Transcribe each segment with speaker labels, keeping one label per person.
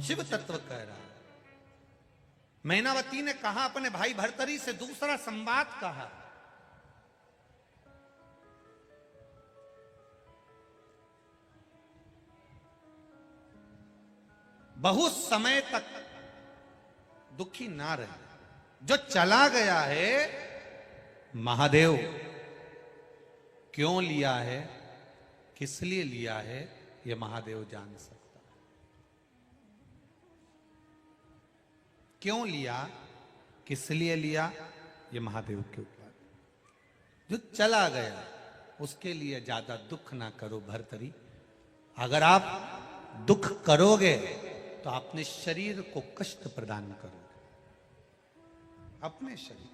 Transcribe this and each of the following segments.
Speaker 1: शिव तत्व कह रहा है। मैनावती ने कहा अपने भाई भर्तरी से दूसरा संवाद कहा। बहुत समय तक दुखी ना रहे। जो चला गया है महादेव क्यों लिया है, किस लिए लिया है, यह महादेव जान सकता है। क्यों लिया, किस लिए लिया, यह महादेव के ऊपर। जो चला गया उसके लिए ज्यादा दुख ना करो भर्तरी। अगर आप दुख करोगे तो अपने शरीर को कष्ट प्रदान करोगे। अपने शरीर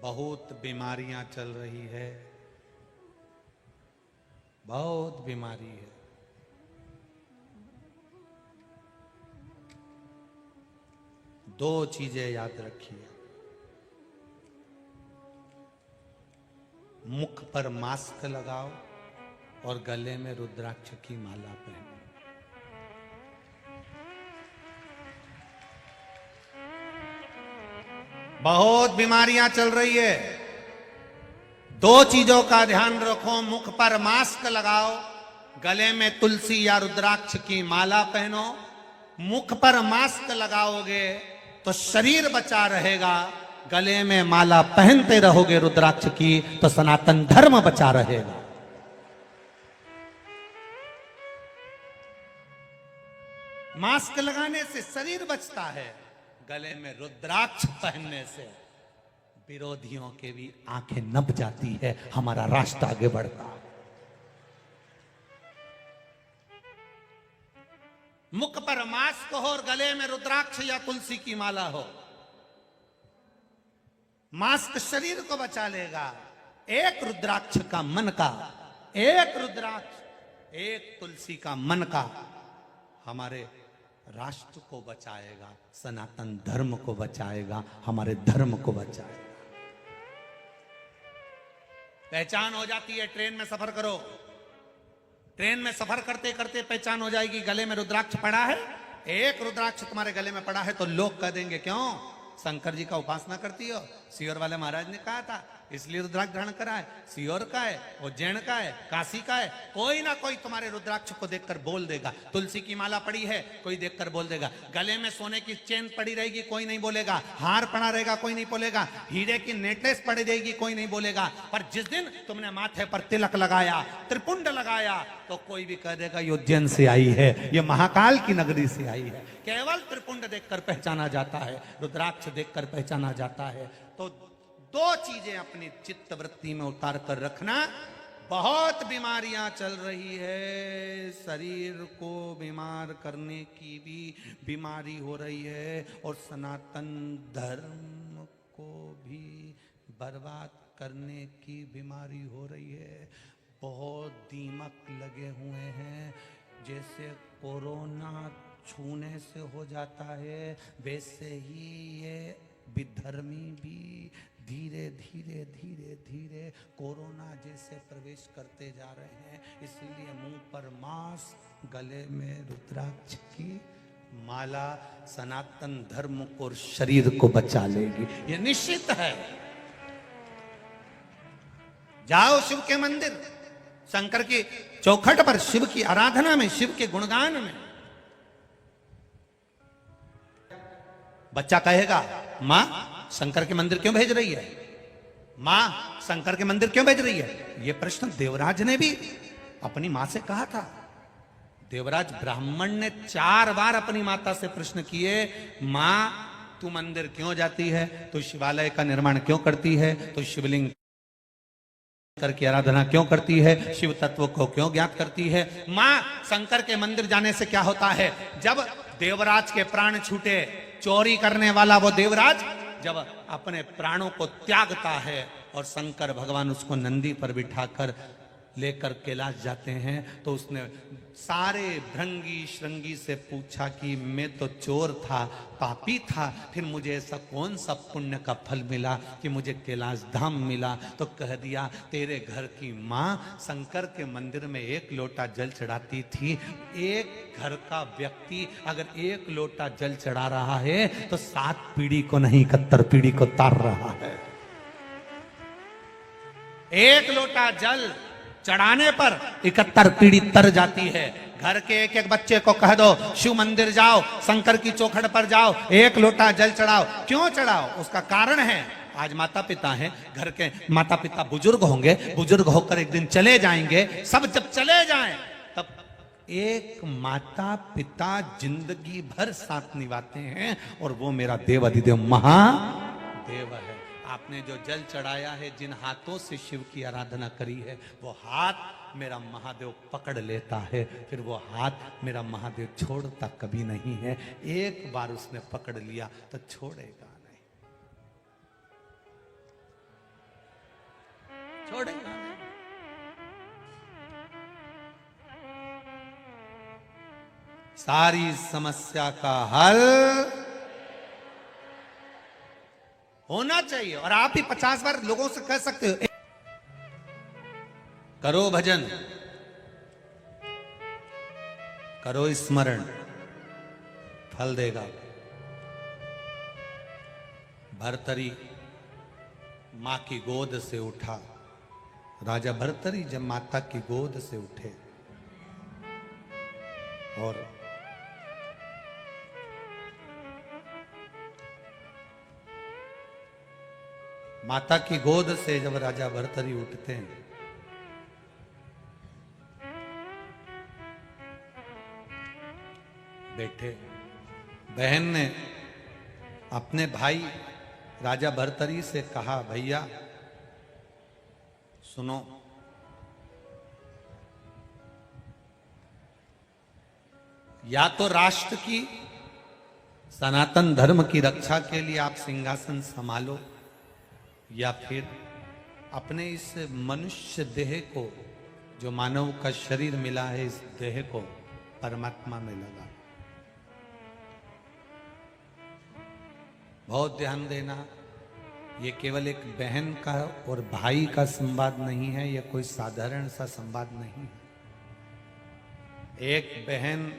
Speaker 1: बहुत बीमारियां चल रही है, बहुत बीमारी है। दो चीजें याद रखिए। मुख पर मास्क लगाओ और गले में रुद्राक्ष की माला पहनो। बहुत बीमारियां चल रही है, दो चीजों का ध्यान रखो। मुख पर मास्क लगाओ, गले में तुलसी या रुद्राक्ष की माला पहनो। मुख पर मास्क लगाओगे तो शरीर बचा रहेगा, गले में माला पहनते रहोगे रुद्राक्ष की तो सनातन धर्म बचा रहेगा। मास्क लगाने से शरीर बचता है, गले में रुद्राक्ष पहनने से विरोधियों के भी आंखें नब जाती है, हमारा राष्ट्र आगे बढ़ता है। मुख पर मास्क हो और गले में रुद्राक्ष या तुलसी की माला हो। मास्क शरीर को बचा लेगा, एक रुद्राक्ष का मन का, एक रुद्राक्ष, एक तुलसी का मन का हमारे राष्ट्र को बचाएगा, सनातन धर्म को बचाएगा, हमारे धर्म को बचाएगा। पहचान हो जाती है। ट्रेन में सफर करो, ट्रेन में सफर करते करते पहचान हो जाएगी, गले में रुद्राक्ष पड़ा है, एक रुद्राक्ष तुम्हारे गले में पड़ा है तो लोग कह देंगे क्यों शंकर जी का उपासना करती हो। सीहोर वाले महाराज ने कहा था इसलिए रुद्राक्ष ग्रहण करा है। सीहोर का है, उज्जैन का है, काशी का है, कोई ना कोई तुम्हारे रुद्राक्ष को देखकर बोल देगा। तुलसी की माला पड़ी है, कोई देखकर बोल देगा। गले में सोने की चेन पड़ी रहेगी, कोई नहीं बोलेगा। हार पड़ा रहेगा, कोई नहीं बोलेगा। हीरे की नेकलेस पड़ी रहेगी, कोई नहीं बोलेगा। पर जिस दिन तुमने माथे पर तिलक लगाया, त्रिपुंड लगाया, तो कोई भी कह देगा ये उज्जैन से आई है, ये महाकाल की नगरी से आई है। केवल त्रिपुंड देखकर पहचाना जाता है, रुद्राक्ष देखकर पहचाना जाता है। तो दो चीजें अपनी चित्त वृत्ति में उतार कर रखना। बहुत बीमारियां चल रही है, शरीर को बीमार करने की भी बीमारी हो रही है और सनातन धर्म को भी बर्बाद करने की बीमारी हो रही है। बहुत दीमक लगे हुए हैं। जैसे कोरोना छूने से हो जाता है, वैसे ही ये विधर्मी भी धीरे धीरे धीरे धीरे कोरोना जैसे प्रवेश करते जा रहे हैं। इसलिए मुंह पर मास्क, गले में रुद्राक्ष की माला सनातन धर्म को और शरीर को बचा लेगी, ये निश्चित है। जाओ शिव के मंदिर, शंकर की चौखट पर, शिव की आराधना में, शिव के गुणगान में। बच्चा कहेगा मां शंकर के मंदिर क्यों भेज रही है, मां शंकर के मंदिर क्यों भेज रही है। यह प्रश्न देवराज ने भी अपनी मां से कहा था। देवराज ब्राह्मण ने 4 बार अपनी माता से प्रश्न किए, मां तू मंदिर क्यों जाती है, तू शिवालय का निर्माण क्यों करती है, तू शिवलिंग शंकर की आराधना क्यों करती है, शिव तत्व को क्यों ज्ञात करती है। मां शंकर के मंदिर जाने से क्या होता है। जब देवराज के प्राण छूटे, चोरी करने वाला वो देवराज जब अपने प्राणों को त्यागता है और शंकर भगवान उसको नंदी पर बिठाकर लेकर कैलाश जाते हैं, तो उसने सारे भृंगी श्रृंगी से पूछा कि मैं तो चोर था, पापी था, फिर मुझे ऐसा कौन सा पुण्य का फल मिला कि मुझे कैलाश धाम मिला? तो कह दिया, तेरे घर की माँ शंकर के मंदिर में 1 लोटा जल चढ़ाती थी। एक घर का व्यक्ति अगर 1 लोटा जल चढ़ा रहा है तो 7 पीढ़ी को नहीं 71 पीढ़ी को तार रहा है। 1 लोटा जल चढ़ाने पर 71 पीढ़ी तर जाती है। घर के एक एक बच्चे को कह दो शिव मंदिर जाओ, शंकर की चौखट पर जाओ, 1 लोटा जल चढ़ाओ। क्यों चढ़ाओ? उसका कारण है, आज माता पिता हैं, घर के माता पिता बुजुर्ग होंगे, बुजुर्ग होकर एक दिन चले जाएंगे। सब जब चले जाएं तब एक माता पिता जिंदगी भर साथ निभाते हैं, और वो मेरा देव अधिदेव महादेव है। आपने जो जल चढ़ाया है, जिन हाथों से शिव की आराधना करी है, वो हाथ मेरा महादेव पकड़ लेता है, फिर वो हाथ मेरा महादेव छोड़ता कभी नहीं है। एक बार उसने पकड़ लिया तो छोड़ेगा नहीं, छोड़ेगा नहीं। सारी समस्या का हल होना चाहिए। और आप ही 50 बार लोगों से कह सकते हो, करो भजन, करो स्मरण, फल देगा। भर्तरी मां की गोद से उठा। राजा भर्तरी जब माता की गोद से उठे और माता की गोद से जब राजा भर्तरी उठते हैं, बैठे, बहन ने अपने भाई राजा भर्तरी से कहा, भैया सुनो, या तो राष्ट्र की सनातन धर्म की रक्षा के लिए आप सिंहासन संभालो, या फिर अपने इस मनुष्य देह को, जो मानव का शरीर मिला है, इस देह को परमात्मा में लगा। बहुत ध्यान देना, ये केवल एक बहन का और भाई का संवाद नहीं है, यह कोई साधारण सा संवाद नहीं है। एक बहन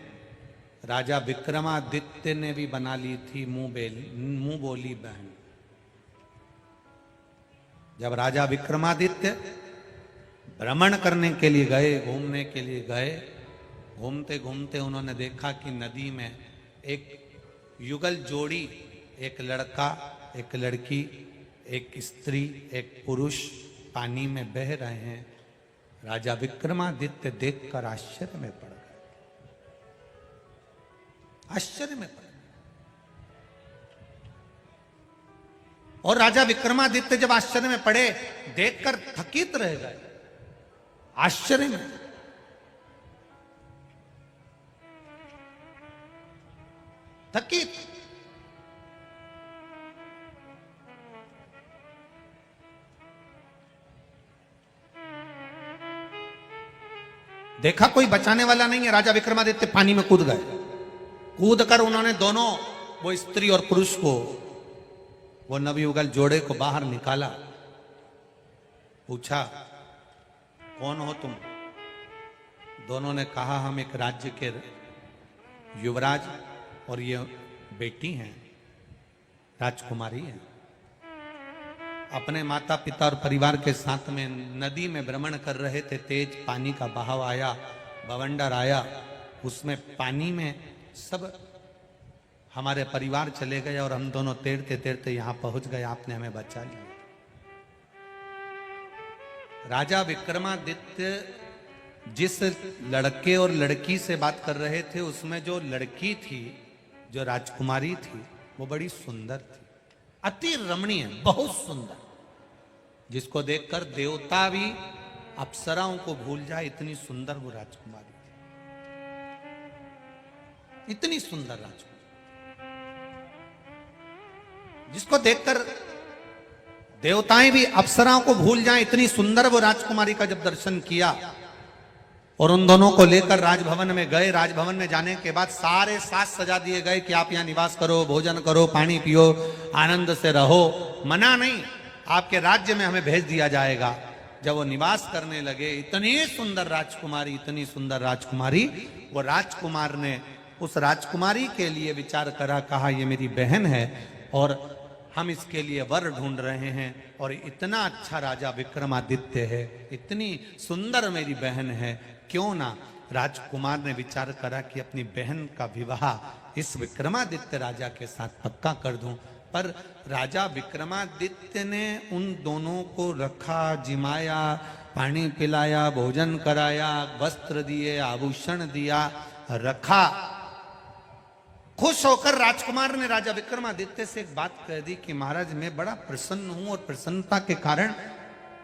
Speaker 1: राजा विक्रमादित्य ने भी बना ली थी मुंह बोली बहन। जब राजा विक्रमादित्य भ्रमण करने के लिए गए, घूमने के लिए गए, घूमते घूमते उन्होंने देखा कि नदी में एक युगल जोड़ी, एक लड़का, एक लड़की, एक स्त्री, एक पुरुष पानी में बह रहे हैं। राजा विक्रमादित्य देखकर आश्चर्य में पड़ गए, आश्चर्य में पड़ गए। और राजा विक्रमादित्य जब आश्चर्य में पड़े, देखकर थकित रह गए, आश्चर्य में। थकित। देखा कोई बचाने वाला नहीं है, राजा विक्रमादित्य पानी में कूद गए। कूद कर उन्होंने दोनों, वो स्त्री और पुरुष को, वो नवयुगल जोड़े को बाहर निकाला। पूछा, कौन हो तुम? दोनों ने कहा, हम एक राज्य के युवराज और ये बेटी हैं, राजकुमारी हैं। अपने माता पिता और परिवार के साथ में नदी में भ्रमण कर रहे थे। तेज पानी का बहाव आया, बवंडर आया, उसमें पानी में सब हमारे परिवार चले गए और हम दोनों तैरते तैरते यहां पहुंच गए, आपने हमें बचा लिया। राजा विक्रमादित्य जिस लड़के और लड़की से बात कर रहे थे, उसमें जो लड़की थी, जो राजकुमारी थी, वो बड़ी सुंदर थी, अति रमणीय, बहुत सुंदर, जिसको देखकर देवता भी अप्सराओं को भूल जाए, इतनी सुंदर वो राजकुमारी थी, इतनी सुंदर राजकुमारी, जिसको देखकर देवताएं भी अप्सराओं को भूल जाएं, इतनी सुंदर वो राजकुमारी का जब दर्शन किया और उन दोनों को लेकर राजभवन में गए। राजभवन में जाने के बाद सारे साज सजा दिए गए कि आप यहाँ निवास करो, भोजन करो, पानी पियो, आनंद से रहो। मना नहीं, आपके राज्य में हमें भेज दिया जाएगा। जब वो निवास करने लगे, इतनी सुंदर राजकुमारी, इतनी सुंदर राजकुमारी, वो राजकुमार ने उस राजकुमारी के लिए विचार करा, कहा ये मेरी बहन है और हम इसके लिए वर ढूंढ रहे हैं, और इतना अच्छा राजा विक्रमादित्य है, इतनी सुंदर मेरी बहन है, क्यों ना राजकुमार ने विचार करा कि अपनी बहन का विवाह इस विक्रमादित्य राजा के साथ पक्का कर दूं। पर राजा विक्रमादित्य ने उन दोनों को रखा, जिमाया, पानी पिलाया, भोजन कराया, वस्त्र दिए, आभूषण दिया, रखा। खुश होकर राजकुमार ने राजा विक्रमादित्य से एक बात कह दी कि महाराज मैं बड़ा प्रसन्न हूं और प्रसन्नता के कारण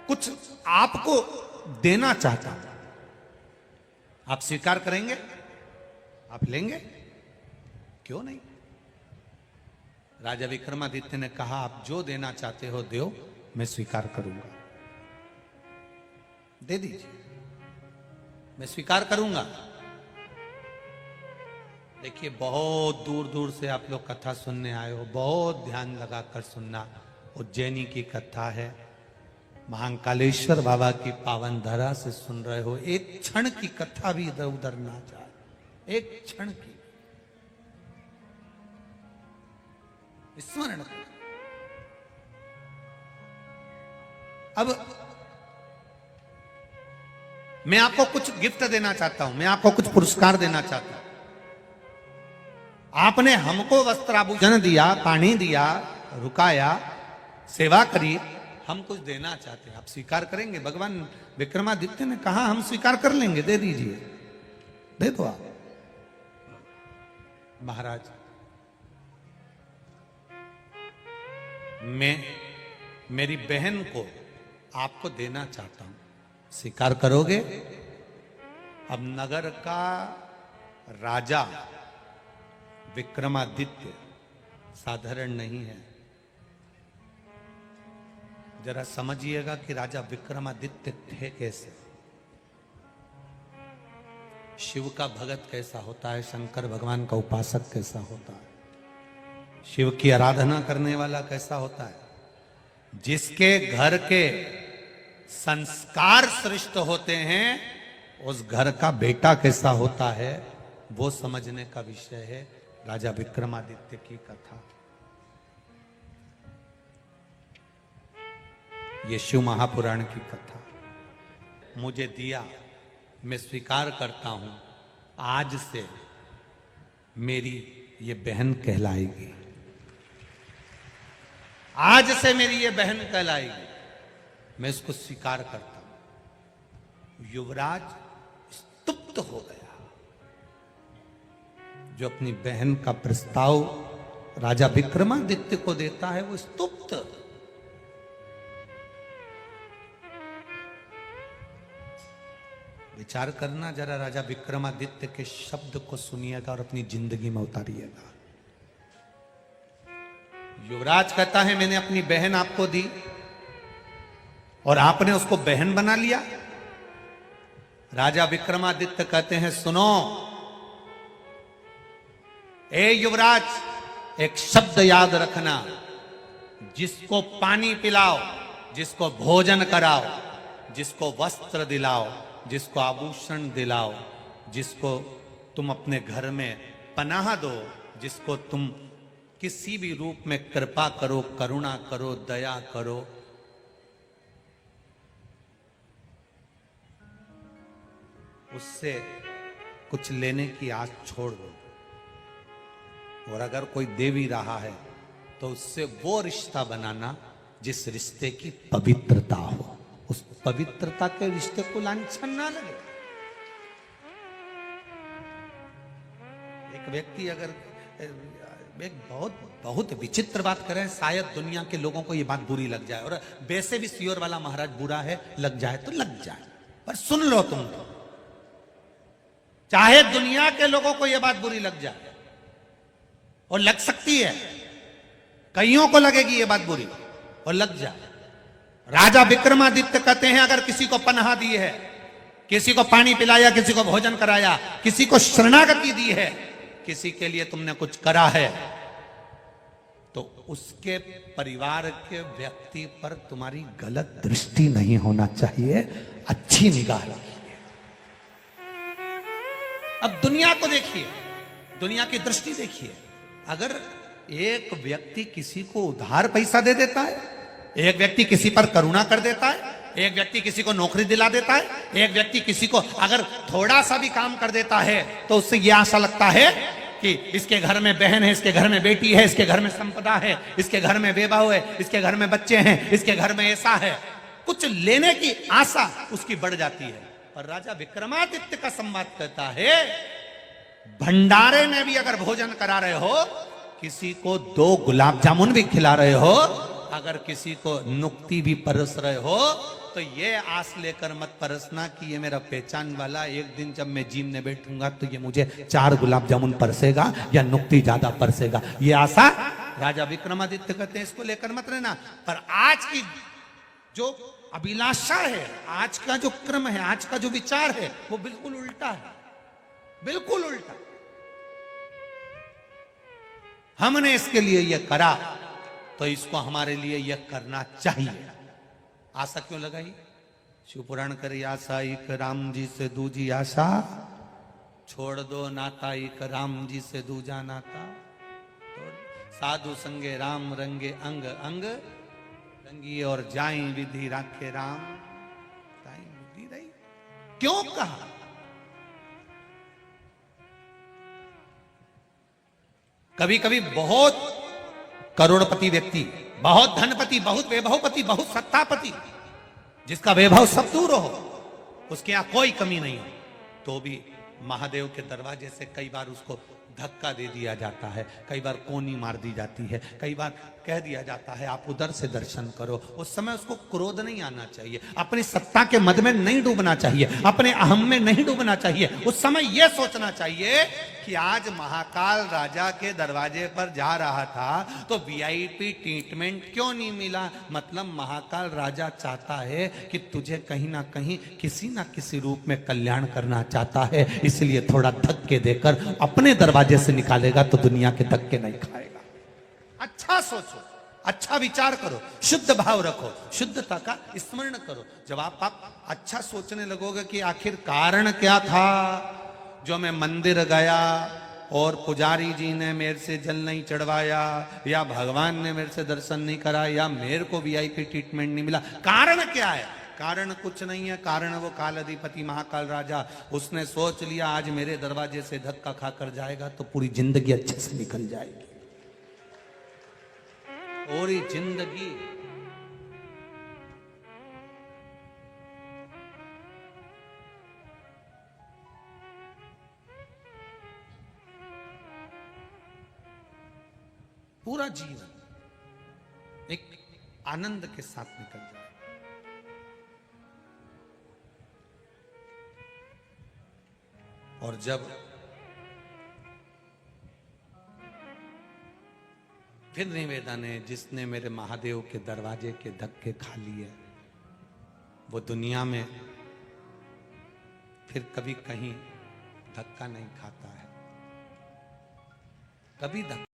Speaker 1: कुछ आपको देना चाहता हूं, आप स्वीकार करेंगे? आप लेंगे? क्यों नहीं? राजा विक्रमादित्य ने कहा आप जो देना चाहते हो दो, मैं स्वीकार करूंगा। दे दीजिए, मैं स्वीकार करूंगा। देखिए, बहुत दूर दूर से आप लोग कथा सुनने आए हो, बहुत ध्यान लगाकर सुनना। उज्जैनी की कथा है, महाकालेश्वर बाबा की पावन धरा से सुन रहे हो। एक क्षण की कथा भी इधर उधर ना जाए, एक क्षण की स्मरण करो। अब मैं आपको कुछ गिफ्ट देना चाहता हूं, मैं आपको कुछ पुरस्कार देना चाहता हूं। आपने हमको वस्त्राभूषण दिया, पानी दिया, रुकाया, सेवा करी, हम कुछ देना चाहते हैं, आप स्वीकार करेंगे? भगवान विक्रमादित्य ने कहा हम स्वीकार कर लेंगे, दे दीजिए, दे दो आप। महाराज मैं मेरी बहन को आपको देना चाहता हूं, स्वीकार करोगे? अब नगर का राजा विक्रमादित्य साधारण नहीं है। जरा समझिएगा कि राजा विक्रमादित्य थे कैसे। शिव का भगत कैसा होता है, शंकर भगवान का उपासक कैसा होता है, शिव की आराधना करने वाला कैसा होता है, जिसके घर के संस्कार श्रेष्ठ होते हैं उस घर का बेटा कैसा होता है, वो समझने का विषय है राजा विक्रमादित्य की कथा। ये शिव महापुराण की कथा मुझे दिया, मैं स्वीकार करता हूं, आज से मेरी ये बहन कहलाएगी, आज से मेरी ये बहन कहलाएगी, मैं इसको स्वीकार करता हूं। युवराज स्तुप्त हो गया। जो अपनी बहन का प्रस्ताव राजा विक्रमादित्य को देता है वो स्तुप्त। विचार करना जरा, राजा विक्रमादित्य के शब्द को सुनिएगा और अपनी जिंदगी में उतारिएगा। युवराज कहता है मैंने अपनी बहन आपको दी और आपने उसको बहन बना लिया। राजा विक्रमादित्य कहते हैं सुनो ए युवराज, एक शब्द याद रखना, जिसको पानी पिलाओ, जिसको भोजन कराओ, जिसको वस्त्र दिलाओ, जिसको आभूषण दिलाओ, जिसको तुम अपने घर में पनाह दो, जिसको तुम किसी भी रूप में कृपा करो, करुणा करो, दया करो, उससे कुछ लेने की आस छोड़ दो। और अगर कोई दे भी रहा है तो उससे वो रिश्ता बनाना जिस रिश्ते की पवित्रता हो, उस पवित्रता के रिश्ते को लांछन ना लगे। एक व्यक्ति अगर एक बहुत विचित्र बात करें, शायद दुनिया के लोगों को ये बात बुरी लग जाए, और वैसे भी सियोर वाला महाराज बुरा है, लग जाए तो लग जाए, पर सुन लो तुम तो, चाहे दुनिया के लोगों को यह बात बुरी लग जाए, और लग सकती है, कईयों को लगेगी ये बात बुरी और लग जाए। राजा विक्रमादित्य कहते हैं अगर किसी को पनाह दी है, किसी को पानी पिलाया, किसी को भोजन कराया, किसी को शरणागति दी है, किसी के लिए तुमने कुछ करा है, तो उसके परिवार के व्यक्ति पर तुम्हारी गलत दृष्टि नहीं होना चाहिए, अच्छी निगाह रखिए। अब दुनिया को देखिए, दुनिया की दृष्टि देखिए। अगर एक व्यक्ति किसी को उधार पैसा दे देता है, एक व्यक्ति किसी पर करुणा कर देता है, एक व्यक्ति किसी को नौकरी दिला देता है, एक व्यक्ति किसी को अगर थोड़ा सा भी काम कर देता है, तो उससे यह आशा लगता है कि इसके घर में बहन है, इसके घर में बेटी है, इसके घर में संपदा है, इसके घर में बेबहू है, इसके घर में बच्चे हैं, इसके घर में ऐसा है। कुछ लेने की आशा उसकी बढ़ जाती है। पर राजा विक्रमादित्य का संवाद कहता है, भंडारे में भी अगर भोजन करा रहे हो, किसी को 2 गुलाब जामुन भी खिला रहे हो, अगर किसी को नुक्ति भी परस रहे हो, तो ये आस लेकर मत परसना कि ये मेरा पहचान वाला, एक दिन जब मैं जिम में बैठूंगा तो ये मुझे 4 गुलाब जामुन परसेगा या नुक्ति ज्यादा परसेगा। ये आशा राजा विक्रमादित्य कहते हैं, इसको लेकर मत रहना। पर आज की जो अभिलाषा है, आज का जो क्रम है, आज का जो विचार है, वो बिल्कुल उल्टा है, बिल्कुल उल्टा। हमने इसके लिए यह करा तो इसको हमारे लिए यह करना चाहिए। आशा क्यों लगाई? शिव पुराण करे, आशा एक राम जी से दूजी आशा, छोड़ दो नाता एक राम जी से दूजा नाता, तो साधु संगे राम रंगे अंग अंग, रंगी और जाई विधि राखे राम, जाई विधि रही। क्यों कहा? कभी कभी बहुत करोड़पति व्यक्ति, बहुत धनपति, बहुत वैभवपति, बहुत सत्तापति, जिसका वैभव सब दूर हो, उसके यहां कोई कमी नहीं हो, तो भी महादेव के दरवाजे से कई बार उसको धक्का दे दिया जाता है, कई बार कोनी मार दी जाती है, कई बार कह दिया जाता है आप उधर से दर्शन करो। उस समय उसको क्रोध नहीं आना चाहिए, अपनी सत्ता के मद में नहीं डूबना चाहिए, अपने अहम में नहीं डूबना चाहिए। उस समय यह सोचना चाहिए कि आज महाकाल राजा के दरवाजे पर जा रहा था तो वीआईपी ट्रीटमेंट क्यों नहीं मिला? मतलब महाकाल राजा चाहता है कि तुझे कहीं ना कहीं किसी ना किसी रूप में कल्याण करना चाहता है, इसलिए थोड़ा धक्के देकर अपने दरवाजे से निकालेगा तो दुनिया के धक्के नहीं खाएगा। अच्छा सोचो, अच्छा विचार करो, शुद्ध भाव रखो, शुद्धता का स्मरण करो। जब आप अच्छा सोचने लगोगे कि आखिर कारण क्या था जो मैं मंदिर गया और पुजारी जी ने मेरे से जल नहीं चढ़वाया, या भगवान ने मेरे से दर्शन नहीं करा, या मेरे को वीआईपी ट्रीटमेंट नहीं मिला, कारण क्या है? कारण कुछ नहीं है, कारण वो काल अधिपति महाकाल राजा, उसने सोच लिया आज मेरे दरवाजे से धक्का खाकर जाएगा तो पूरी जिंदगी अच्छे से निकल जाएगी, पूरी जिंदगी। पूरा जीवन एक आनंद के साथ निकल जाए। और जब फिर निवेदन है, जिसने मेरे महादेव के दरवाजे के धक्के खा लिए वो दुनिया में फिर कभी कहीं धक्का नहीं खाता है, कभी धक्का